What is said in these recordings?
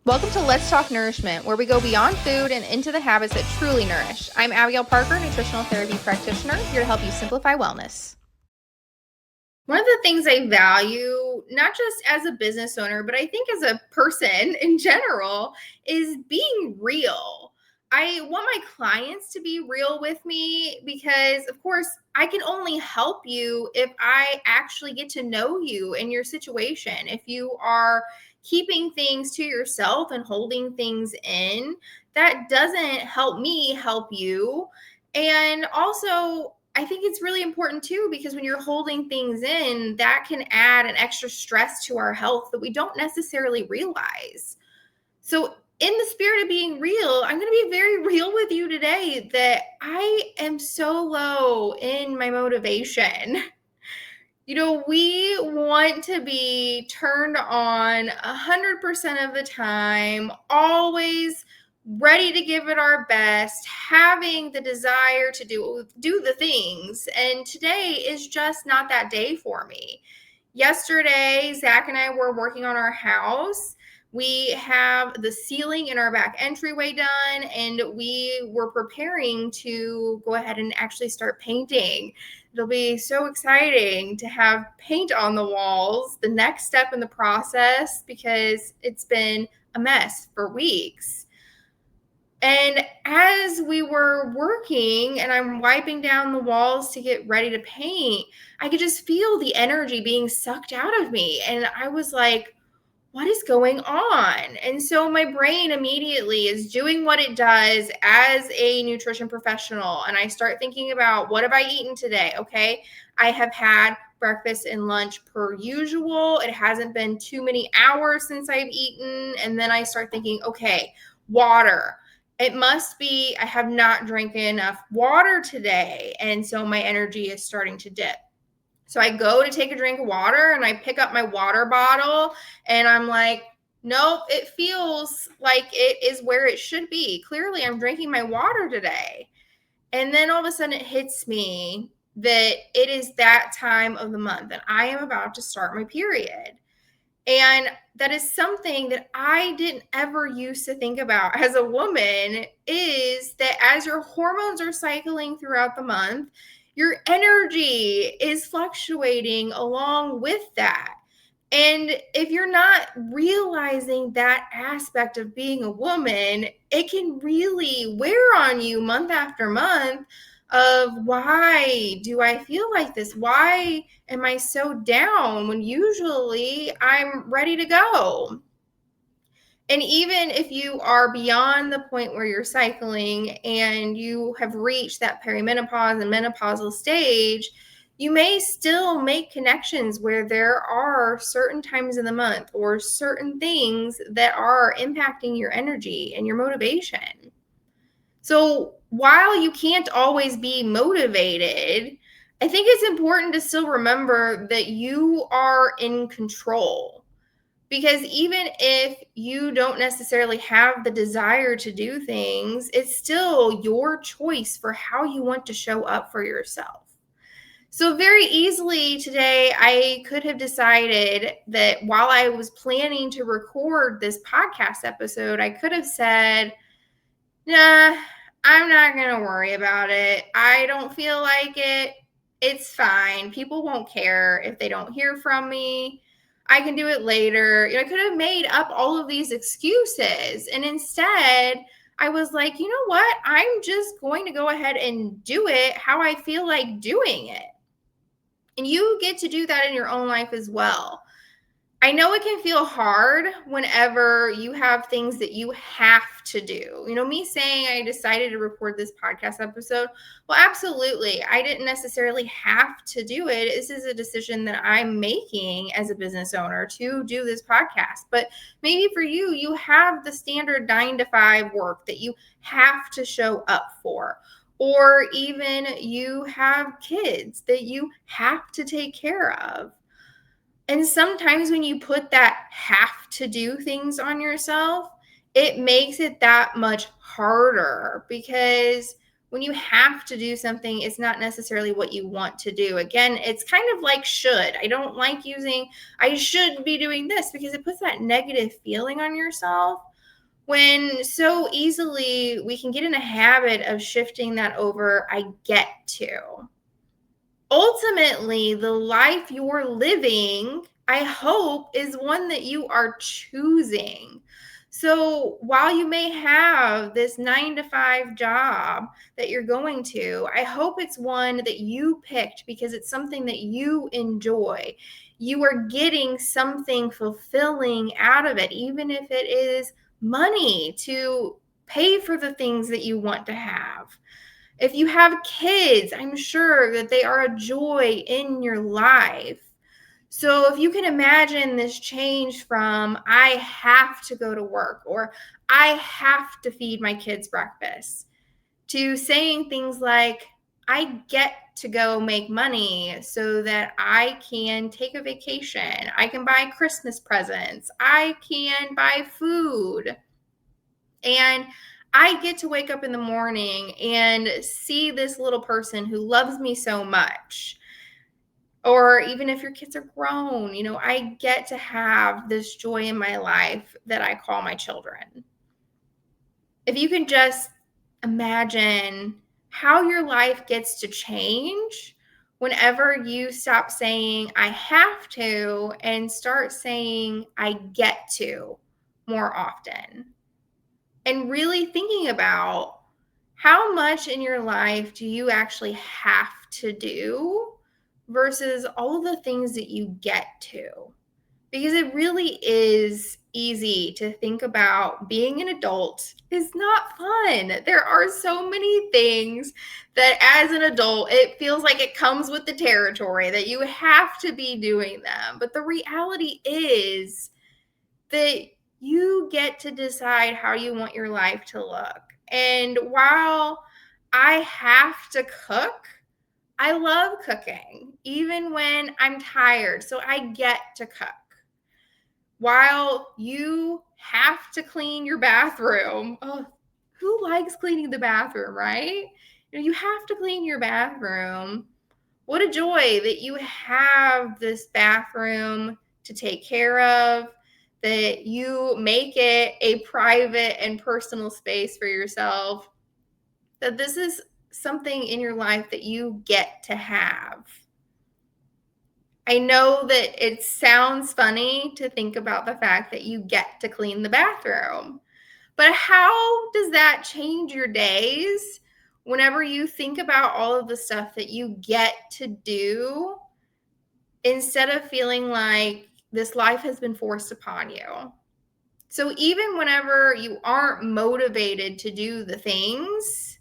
Welcome to Let's Talk Nourishment, where we go beyond food and into the habits that truly nourish. I'm Abigail Parker, nutritional therapy practitioner, here to help you simplify wellness. One of the things I value, not just as a business owner, but I think as a person in general, is being real. I want my clients to be real with me because, of course, I can only help you if I actually get to know you and your situation. If you are keeping things to yourself and holding things in, that doesn't help me help you. And also, I think it's really important too, because when you're holding things in, that can add an extra stress to our health that we don't necessarily realize. So, in the spirit of being real, I'm going to be very real with you today that I am so low in my motivation. We want to be turned on 100% of the time, always ready to give it our best, having the desire to do the things. And today is just not that day for me. Yesterday, Zach and I were working on our house. We have the ceiling in our back entryway done, and we were preparing to go ahead and actually start painting. It'll be so exciting to have paint on the walls, the next step in the process, because it's been a mess for weeks. And as we were working and I'm wiping down the walls to get ready to paint, I could just feel the energy being sucked out of me. And I was like, what is going on? And so my brain immediately is doing what it does as a nutrition professional. And I start thinking about, what have I eaten today? Okay. I have had breakfast and lunch per usual. It hasn't been too many hours since I've eaten. And then I start thinking, okay, water. It must be, I have not drank enough water today. And so my energy is starting to dip. So I go to take a drink of water and I pick up my water bottle and I'm like, nope, it feels like it is where it should be. Clearly, I'm drinking my water today. And then all of a sudden it hits me that it is that time of the month and I am about to start my period. And that is something that I didn't ever used to think about as a woman, is that as your hormones are cycling throughout the month, your energy is fluctuating along with that. And if you're not realizing that aspect of being a woman, it can really wear on you month after month of, why do I feel like this? Why am I so down when usually I'm ready to go? And even if you are beyond the point where you're cycling and you have reached that perimenopause and menopausal stage, you may still make connections where there are certain times in the month or certain things that are impacting your energy and your motivation. So while you can't always be motivated, I think it's important to still remember that you are in control. Because even if you don't necessarily have the desire to do things, it's still your choice for how you want to show up for yourself. So, very easily today, I could have decided that while I was planning to record this podcast episode, I could have said, nah, I'm not going to worry about it. I don't feel like it. It's fine. People won't care if they don't hear from me. I can do it later. I could have made up all of these excuses. And instead, I was like, you know what? I'm just going to go ahead and do it how I feel like doing it. And you get to do that in your own life as well. I know it can feel hard whenever you have things that you have to do. Me saying I decided to record this podcast episode, well, absolutely. I didn't necessarily have to do it. This is a decision that I'm making as a business owner to do this podcast. But maybe for you, you have the standard 9 to 5 work that you have to show up for. Or even you have kids that you have to take care of. And sometimes when you put that have to do things on yourself, it makes it that much harder, because when you have to do something, it's not necessarily what you want to do. Again, it's kind of like should. I don't like using I should be doing this, because it puts that negative feeling on yourself. when so easily we can get in a habit of shifting that over, I get to. Ultimately, the life you're living, I hope, is one that you are choosing. So while you may have this 9 to 5 job that you're going to, I hope it's one that you picked because it's something that you enjoy. You are getting something fulfilling out of it, even if it is money to pay for the things that you want to have. If you have kids, I'm sure that they are a joy in your life. So if you can imagine this change from I have to go to work or I have to feed my kids breakfast to saying things like I get to go make money so that I can take a vacation. I can buy Christmas presents. I can buy food. And I get to wake up in the morning and see this little person who loves me so much. Or even if your kids are grown, I get to have this joy in my life that I call my children. If you can just imagine how your life gets to change whenever you stop saying, I have to, and start saying, I get to more often. And really thinking about how much in your life do you actually have to do versus all of the things that you get to. Because it really is easy to think about being an adult is not fun. There are so many things that as an adult, it feels like it comes with the territory that you have to be doing them. But the reality is that you get to decide how you want your life to look. And while I have to cook, I love cooking, even when I'm tired. So I get to cook. While you have to clean your bathroom, who likes cleaning the bathroom, right? You have to clean your bathroom. What a joy that you have this bathroom to take care of, that you make it a private and personal space for yourself, that this is something in your life that you get to have. I know that it sounds funny to think about the fact that you get to clean the bathroom, but how does that change your days whenever you think about all of the stuff that you get to do instead of feeling like this life has been forced upon you? So even whenever you aren't motivated to do the things,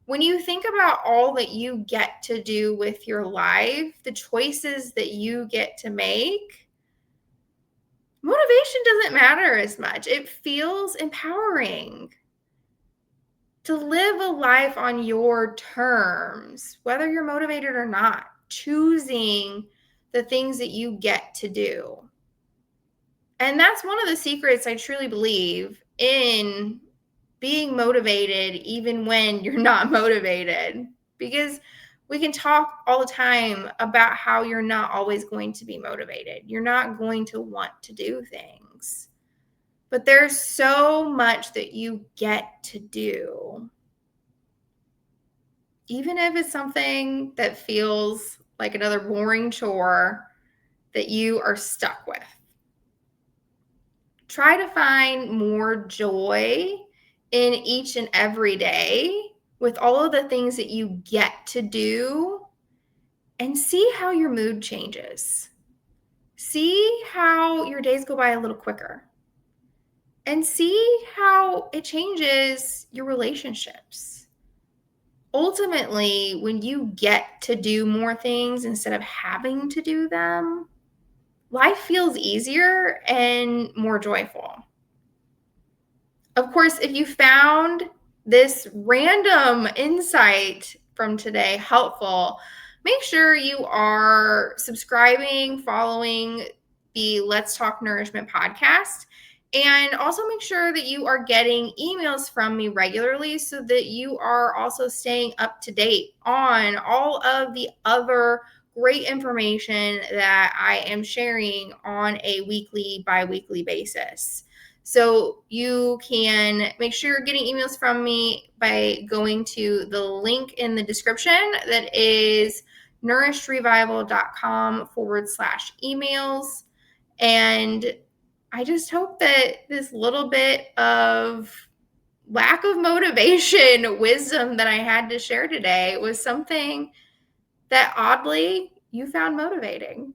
when you think about all that you get to do with your life, the choices that you get to make, motivation doesn't matter as much. It feels empowering to live a life on your terms, whether you're motivated or not, choosing the things that you get to do. And that's one of the secrets I truly believe in being motivated even when you're not motivated, because we can talk all the time about how you're not always going to be motivated. You're not going to want to do things. But there's so much that you get to do. Even if it's something that feels like another boring chore that you are stuck with. Try to find more joy in each and every day with all of the things that you get to do, and see how your mood changes. See how your days go by a little quicker, and see how it changes your relationships. Ultimately, when you get to do more things instead of having to do them, life feels easier and more joyful. Of course, if you found this random insight from today helpful, make sure you are subscribing, following the Let's Talk Nourishment podcast, and also make sure that you are getting emails from me regularly so that you are also staying up to date on all of the other great information that I am sharing on a weekly, bi-weekly basis. So you can make sure you're getting emails from me by going to the link in the description that is nourishedrevival.com/emails. And I just hope that this little bit of lack of motivation, wisdom that I had to share today was something that oddly you found motivating.